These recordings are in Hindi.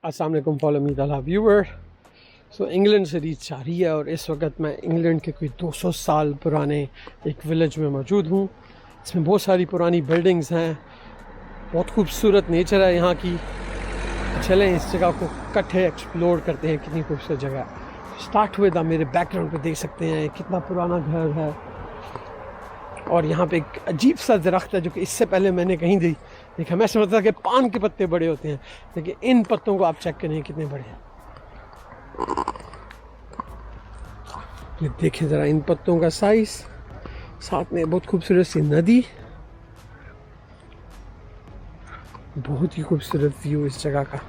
अस्सलाम वालेकुम FollowmeTalha व्यूअर। सो इंग्लैंड से रीच आ रही है और इस वक्त मैं इंग्लैंड के कोई 200 साल पुराने एक विलेज में मौजूद हूँ। इसमें बहुत सारी पुरानी बिल्डिंग्स हैं, बहुत खूबसूरत नेचर है यहाँ की। चलें इस जगह को इकट्ठे एक्सप्लोर करते हैं, कितनी खूबसूरत जगह है। स्टार्ट हुए था मेरे बैकग्राउंड पे देख सकते हैं कितना पुराना घर है और यहाँ पे एक अजीब सा दरख्त है जो कि इससे पहले मैंने कहीं देखा। मैं समझता था कि पान के पत्ते बड़े होते हैं, लेकिन इन पत्तों को आप चेक करें कितने बड़े हैं। ये देखें ज़रा इन पत्तों का साइज, साथ में बहुत खूबसूरत सी नदी, बहुत ही खूबसूरत व्यू इस जगह का।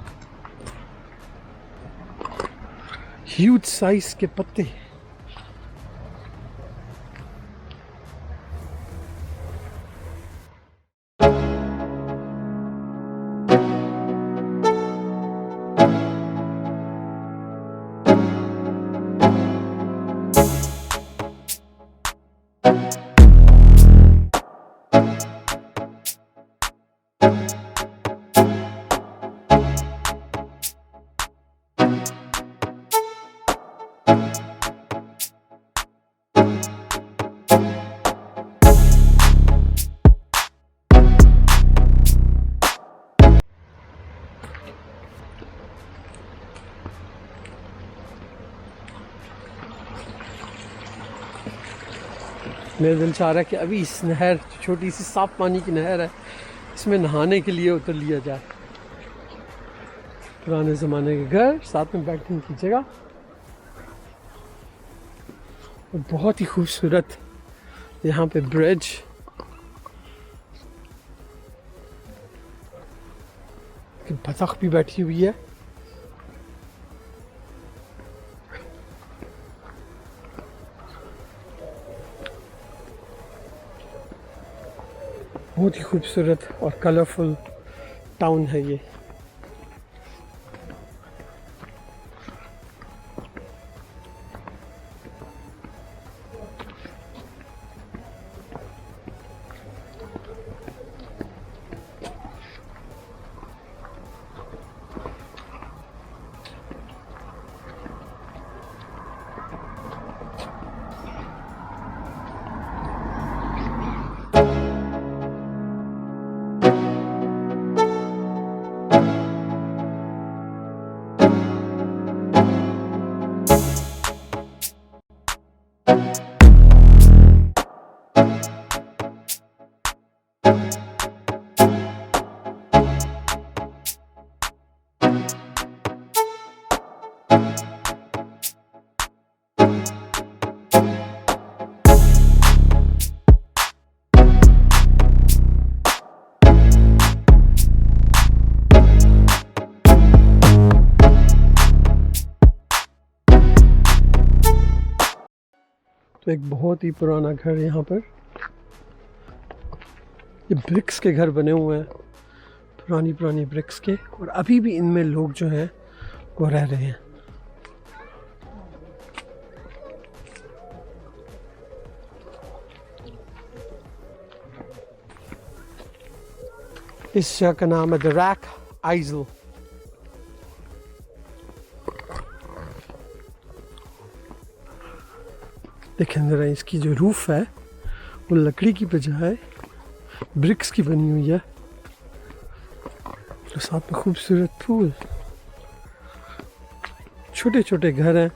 ह्यूज साइज के पत्ते, मेरा दिल चाह रहा है कि अभी इस नहर, छोटी सी साफ पानी की नहर है, इसमें नहाने के लिए उतर लिया जाए। पुराने ज़माने के घर, साथ में बैठने की जगह और बहुत ही खूबसूरत यहाँ पे ब्रिज। बतख भी बैठी हुई है। बहुत ही खूबसूरत और कलरफुल टाउन है ये। तो एक बहुत ही पुराना घर यहाँ पर, ये ब्रिक्स के घर बने हुए हैं, पुरानी ब्रिक्स के, और अभी भी इनमें लोग जो हैं वो रह रहे हैं। इस जगह का नाम है द रैक आइजल। देखें जरा, इसकी जो रूफ है वो लकड़ी की बजाय ब्रिक्स की बनी हुई है, तो साथ में खूबसूरत फूल, छोटे छोटे घर हैं।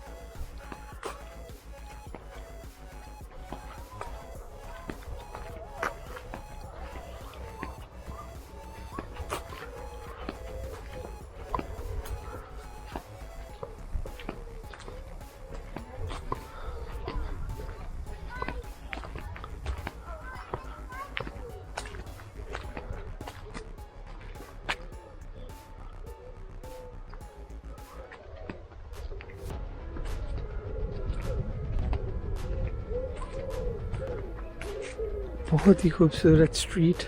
बहुत ही खूबसूरत स्ट्रीट।